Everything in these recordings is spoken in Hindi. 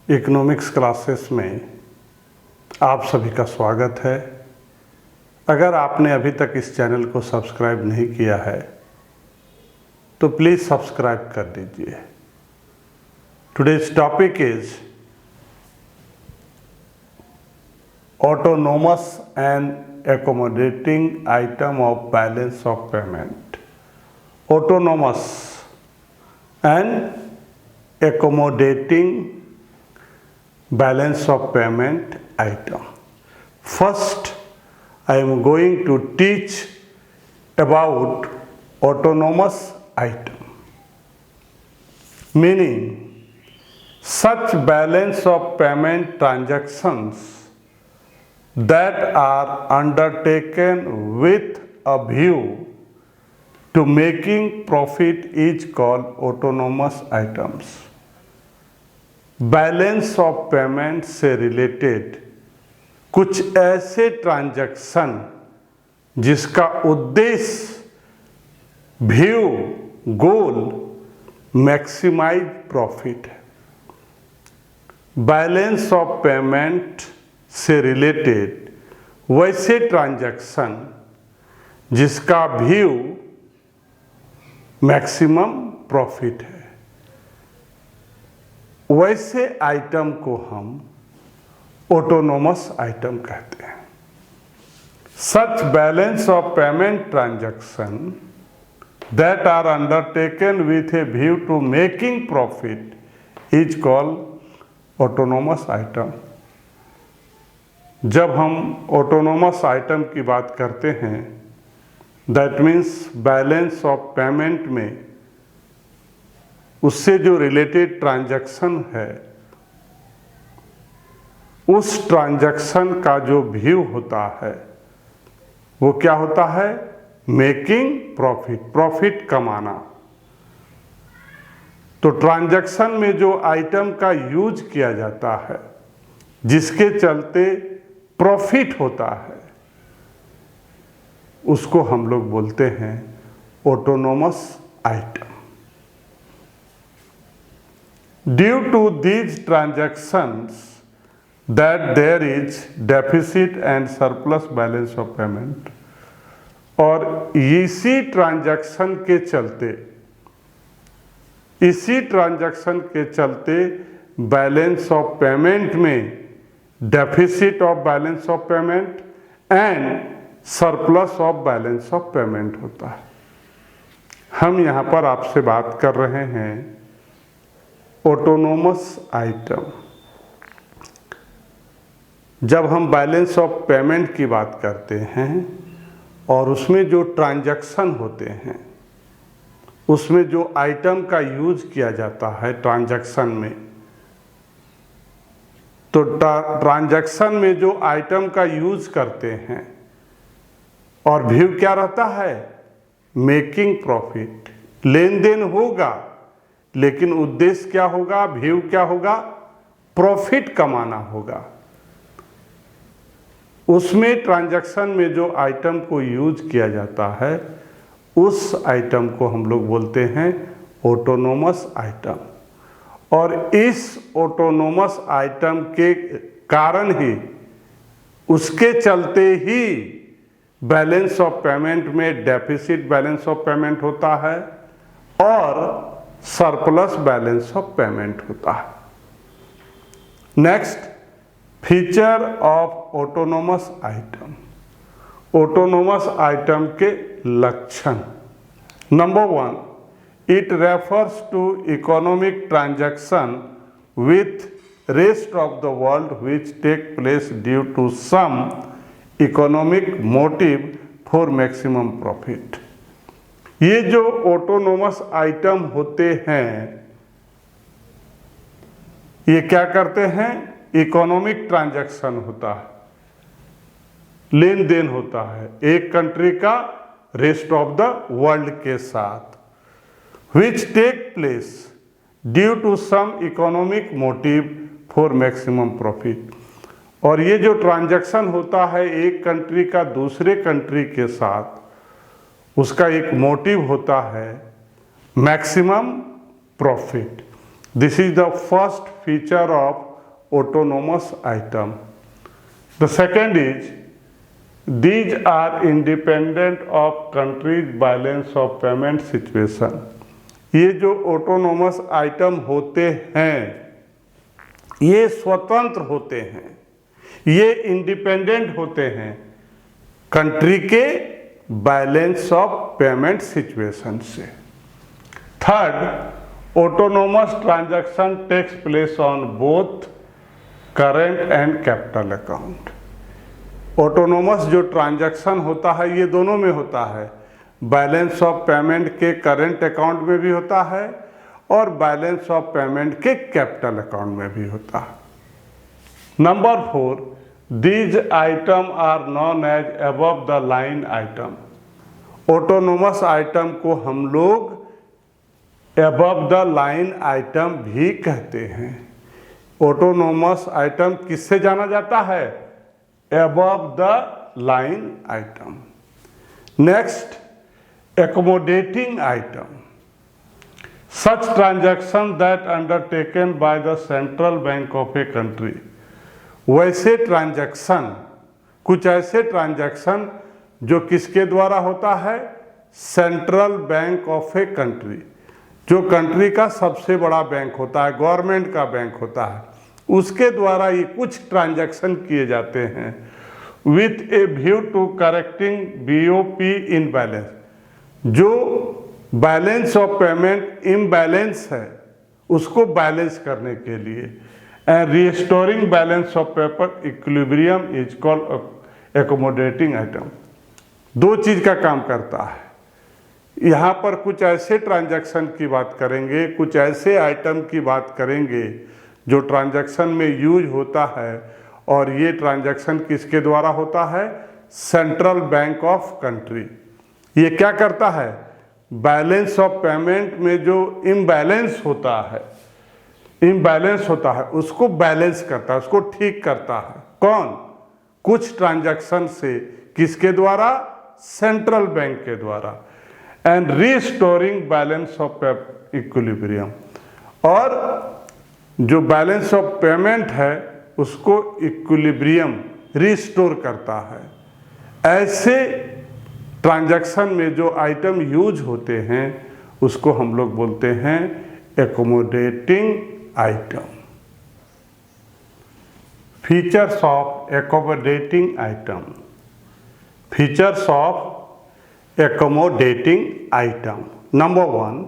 इकोनॉमिक्स क्लासेस में आप सभी का स्वागत है। अगर आपने अभी तक इस चैनल को सब्सक्राइब नहीं किया है तो प्लीज़ सब्सक्राइब कर दीजिए। Today's topic is autonomous and accommodating item of balance of payment. Autonomous and accommodating balance of payment item. First, I am going to teach about autonomous item. Meaning, such balance of payment transactions that are undertaken with a view to making profit is called autonomous items. Balance of payment से रिलेटेड कुछ ऐसे ट्रांजैक्शन जिसका उद्देश्य, व्यू, गोल मैक्सिमाइज प्रॉफिट है। बैलेंस ऑफ पेमेंट से रिलेटेड वैसे ट्रांजैक्शन जिसका व्यू मैक्सिमम प्रॉफिट है, वैसे आइटम को हम ऑटोनोमस आइटम कहते हैं। Such balance of payment transaction that are undertaken with a view to making profit is called autonomous item. जब हम ऑटोनोमस आइटम की बात करते हैं, that means balance of payment में उससे जो रिलेटेड ट्रांजैक्शन है, उस ट्रांजैक्शन का जो व्यू होता है वो क्या होता है? मेकिंग प्रॉफिट, प्रॉफिट कमाना। तो ट्रांजैक्शन में जो आइटम का यूज किया जाता है, जिसके चलते प्रॉफिट होता है, उसको हम लोग बोलते हैं autonomous item. Due to these transactions that there is deficit and surplus balance of payment, और इसी ट्रांजैक्शन के चलते बैलेंस ऑफ पेमेंट में deficit of balance of payment and surplus of balance of payment होता है। हम यहाँ पर आपसे बात कर रहे हैं ऑटोनोमस आइटम। जब हम बैलेंस ऑफ पेमेंट की बात करते हैं और उसमें जो ट्रांजैक्शन होते हैं, उसमें जो आइटम का यूज किया जाता है ट्रांजैक्शन में, तो ट्रांजैक्शन में जो आइटम का यूज करते हैं और व्यू क्या रहता है? Making profit. लेन देन होगा, लेकिन उद्देश्य क्या होगा? व्यू क्या होगा? प्रॉफिट कमाना होगा। उसमें ट्रांजैक्शन में जो आइटम को यूज किया जाता है, उस आइटम को हम लोग बोलते हैं ऑटोनोमस आइटम। और इस ऑटोनोमस आइटम के कारण ही, उसके चलते ही बैलेंस ऑफ पेमेंट में डेफिसिट बैलेंस ऑफ पेमेंट होता है और सरप्लस बैलेंस ऑफ पेमेंट होता है। Next, feature of autonomous item. Autonomous item के लक्षण। Number 1, it refers to economic transaction with rest of the world which take place due to some economic motive for maximum profit। ये जो ऑटोनोमस आइटम होते हैं, ये क्या करते हैं? इकोनॉमिक ट्रांजैक्शन होता है, लेन देन होता है एक कंट्री का रेस्ट ऑफ द वर्ल्ड के साथ, which take place due to some economic motive for maximum profit। और ये जो ट्रांजैक्शन होता है एक कंट्री का दूसरे कंट्री के साथ, उसका एक मोटिव होता है maximum profit. This is the first feature of autonomous item. The second is, these are independent of country's balance of payment situation. ये जो ऑटोनोमस आइटम होते हैं ये स्वतंत्र होते हैं, ये इंडिपेंडेंट होते हैं कंट्री के बैलेंस ऑफ पेमेंट सिचुएशन से। Third, autonomous transaction takes place on both current and capital account. Autonomous जो ट्रांजैक्शन होता है ये दोनों में होता है, बैलेंस ऑफ पेमेंट के करंट अकाउंट में भी होता है और बैलेंस ऑफ पेमेंट के कैपिटल अकाउंट में भी होता है। Number 4, these item are known as above the line item. Autonomous item को हम लोग अबव द लाइन आइटम भी कहते हैं। ऑटोनोमस आइटम किससे जाना जाता है? above the line item. Next, accommodating item. Such transaction that undertaken by the central bank of a country. वैसे ट्रांजैक्शन, कुछ ऐसे ट्रांजैक्शन जो किसके द्वारा होता है? Central bank of a country, जो कंट्री का सबसे बड़ा बैंक होता है, गवर्नमेंट का बैंक होता है, उसके द्वारा ये कुछ ट्रांजैक्शन किए जाते हैं with a view to correcting BOP imbalance. जो बैलेंस ऑफ पेमेंट इम्बैलेंस है उसको बैलेंस करने के लिए, and restoring balance of paper equilibrium is called accommodating item. दो चीज का काम करता है। यहाँ पर कुछ ऐसे ट्रांजैक्शन की बात करेंगे, कुछ ऐसे आइटम की बात करेंगे जो ट्रांजैक्शन में यूज होता है, और ये ट्रांजैक्शन किसके द्वारा होता है? Central bank of country. ये क्या करता है? बैलेंस ऑफ पेमेंट में जो इम्बैलेंस होता है उसको बैलेंस करता है, उसको ठीक करता है। कौन? कुछ ट्रांजैक्शन से, किसके द्वारा? सेंट्रल बैंक के द्वारा। And restoring balance of equilibrium, और जो बैलेंस ऑफ पेमेंट है उसको इक्विलिब्रियम रिस्टोर करता है। ऐसे ट्रांजैक्शन में जो आइटम यूज होते हैं उसको हम लोग बोलते हैं accommodating item. Features of accommodating item. Features of accommodating item. Number 1,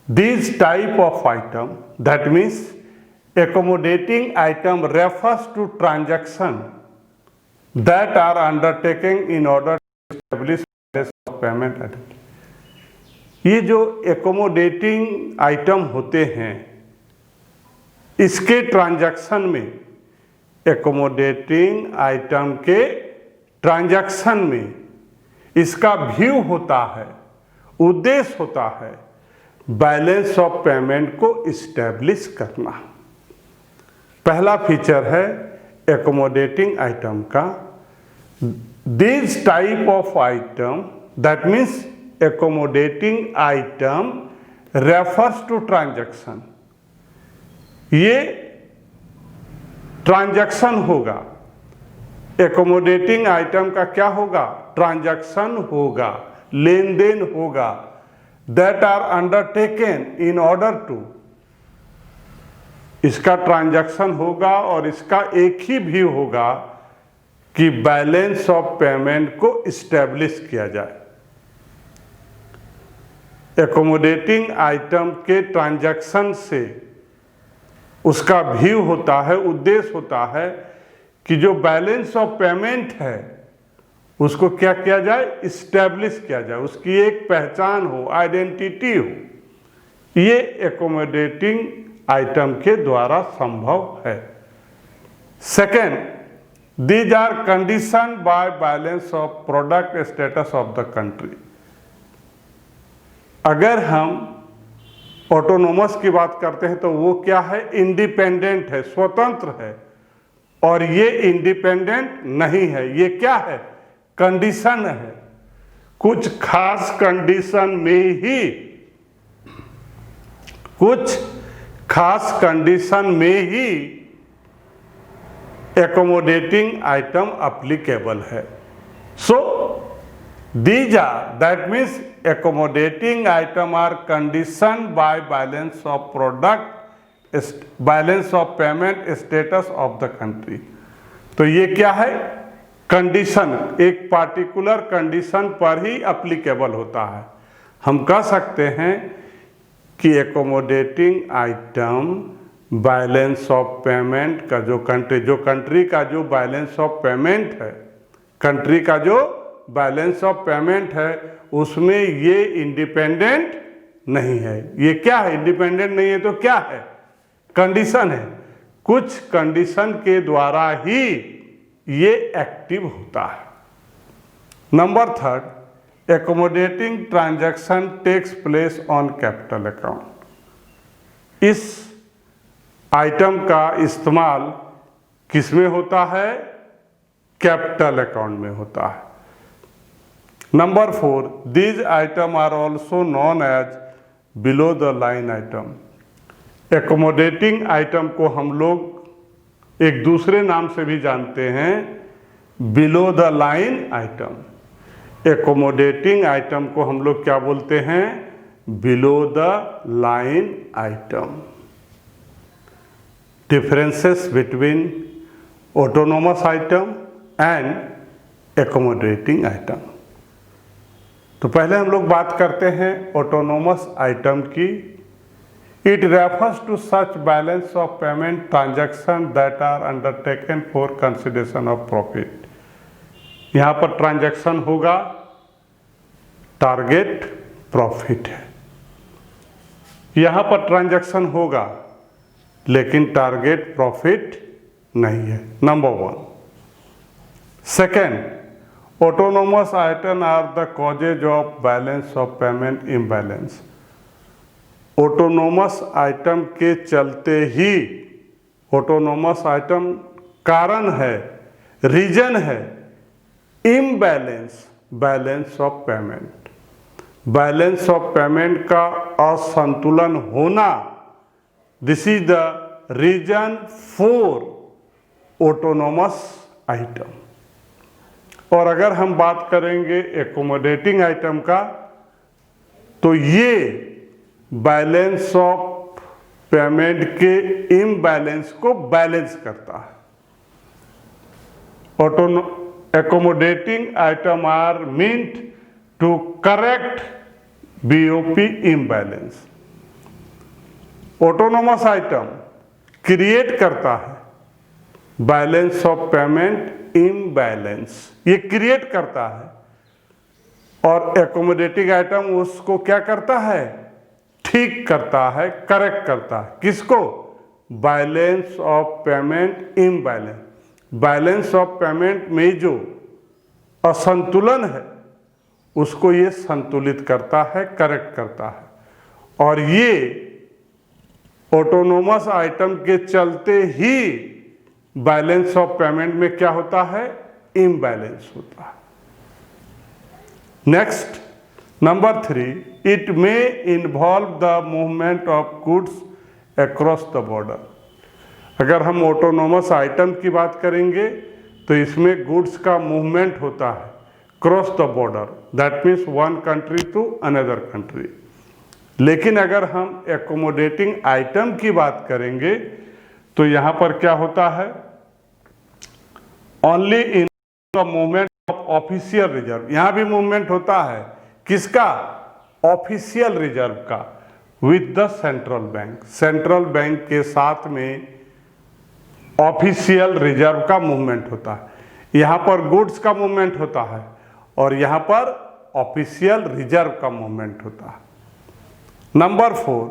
these type of item, that means accommodating item refers to transaction that are undertaken in order to establish balance of payment item. ये जो accommodating item होते हैं इसके ट्रांजैक्शन में, accommodating item के ट्रांजैक्शन में इसका व्यू होता है, उद्देश्य होता है बैलेंस ऑफ पेमेंट को इस्टेब्लिश करना। पहला फीचर है एकोमोडेटिंग आइटम का। This type of item, that means accommodating item refers to transaction. ये ट्रांजैक्शन होगा। एकोमोडेटिंग आइटम का क्या होगा? ट्रांजैक्शन होगा, लेन देन होगा, that are undertaken in order to, इसका ट्रांजैक्शन होगा और इसका एक ही व्यू होगा कि बैलेंस ऑफ पेमेंट को इस्टेब्लिश किया जाए। एकोमोडेटिंग आइटम के ट्रांजैक्शन से उसका व्यू होता है, उद्देश्य होता है कि जो बैलेंस ऑफ पेमेंट है उसको क्या किया जाए? इस्टेब्लिश किया जाए, उसकी एक पहचान हो, आइडेंटिटी हो। ये एकोमोडेटिंग आइटम के द्वारा संभव है। Second, these are condition by balance of product status of the country. अगर हम ऑटोनोमस की बात करते हैं तो वो क्या है? इंडिपेंडेंट है, स्वतंत्र है, और ये इंडिपेंडेंट नहीं है। ये क्या है? कंडीशन है। कुछ खास कंडीशन में ही accommodating item applicable है। So these are, that means accommodating item are conditioned by balance of product, balance of payment status of the country। तो ये क्या है? कंडीशन, एक पार्टिकुलर कंडीशन पर ही एप्लीकेबल होता है। हम कह सकते हैं कि accommodating item balance of payment का जो कंट्री का जो बैलेंस ऑफ पेमेंट है, कंट्री का जो बैलेंस ऑफ पेमेंट है उसमें ये इंडिपेंडेंट नहीं है। ये क्या है? इंडिपेंडेंट नहीं है तो क्या है? कंडीशन है। कुछ कंडीशन के द्वारा ही ये एक्टिव होता है। Number 3, accommodating transaction takes place on capital account। इस आइटम का इस्तेमाल किस में होता है? कैपिटल अकाउंट में होता है। Number 4, these item are also known as below the line item. Accommodating item को हम लोग एक दूसरे नाम से भी जानते हैं, below the line item. Accommodating item को हम लोग क्या बोलते हैं? Below the line item. Differences between autonomous item and accommodating item. तो पहले हम लोग बात करते हैं ऑटोनोमस आइटम की। It refers to such balance of payment transaction that are undertaken for consideration of profit. यहाँ पर ट्रांजैक्शन होगा, टारगेट प्रॉफिट है। यहाँ पर ट्रांजैक्शन होगा लेकिन टारगेट प्रॉफिट नहीं है। Number 1। Second, autonomous item are the causes of balance of payment imbalance. Autonomous item के चलते ही, ऑटोनोमस आइटम कारण है, रीजन है imbalance, balance of payment. Balance of payment का असंतुलन होना, this is the reason for autonomous item. और अगर हम बात करेंगे एकोमोडेटिंग आइटम का, तो ये बैलेंस ऑफ पेमेंट के इम्बैलेंस को बैलेंस करता है। accommodating item are meant to correct BOP imbalance। Autonomous item create करता है बैलेंस ऑफ पेमेंट इम्बैलेंस, ये क्रिएट करता है। और एकोमोडेटिंग आइटम उसको क्या करता है? ठीक करता है, करेक्ट करता है। किसको? Balance of payment imbalance. Balance of payment में जो असंतुलन है उसको ये संतुलित करता है, करेक्ट करता है। और ये ऑटोनोमस आइटम के चलते ही बैलेंस ऑफ पेमेंट में क्या होता है? इम्बैलेंस होता है। Next, number 3, it may involve the movement of goods across the border. अगर हम ऑटोनोमस आइटम की बात करेंगे तो इसमें गुड्स का मूवमेंट होता है cross the border, that means one country to another country. लेकिन अगर हम एकोमोडेटिंग आइटम की बात करेंगे तो यहाँ पर क्या होता है? Only in the movement of official reserve. यहाँ भी मूवमेंट होता है, किसका? ऑफिशियल रिजर्व का, with the central bank. Central bank के साथ में ऑफिशियल रिजर्व का मूवमेंट होता है। यहाँ पर गुड्स का मूवमेंट होता है और यहाँ पर ऑफिशियल रिजर्व का मूवमेंट होता है। नंबर 4,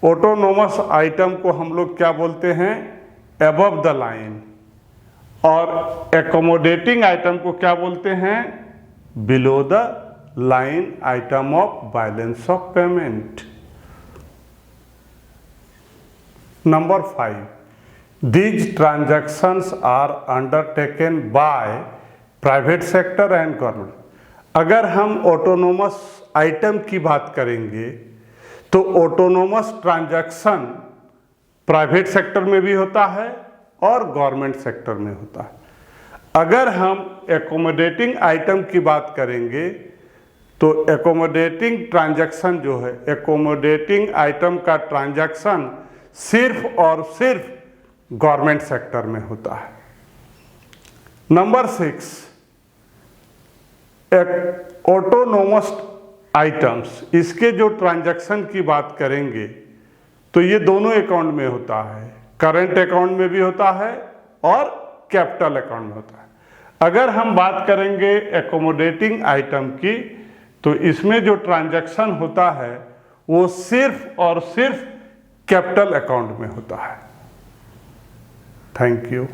ऑटोनोमस आइटम को हम लोग क्या बोलते हैं? Above the line. और एकोमोडेटिंग आइटम को क्या बोलते हैं? Below the line item of balance of payment. Number 5, these transactions are undertaken by private sector and government। अगर हम ऑटोनोमस आइटम की बात करेंगे तो ऑटोनोमस ट्रांजैक्शन प्राइवेट सेक्टर में भी होता है और गवर्नमेंट सेक्टर में होता है। अगर हम एकोमोडेटिंग आइटम की बात करेंगे तो एकोमोडेटिंग ट्रांजैक्शन जो है, एकोमोडेटिंग आइटम का ट्रांजैक्शन सिर्फ और सिर्फ गवर्नमेंट सेक्टर में होता है। नंबर 6, ऑटोनोमस आइटम्स, इसके जो ट्रांजैक्शन की बात करेंगे तो ये दोनों अकाउंट में होता है, करंट अकाउंट में भी होता है और कैपिटल अकाउंट में होता है। अगर हम बात करेंगे एकोमोडेटिंग आइटम की तो इसमें जो ट्रांजैक्शन होता है वो सिर्फ और सिर्फ कैपिटल अकाउंट में होता है। Thank you.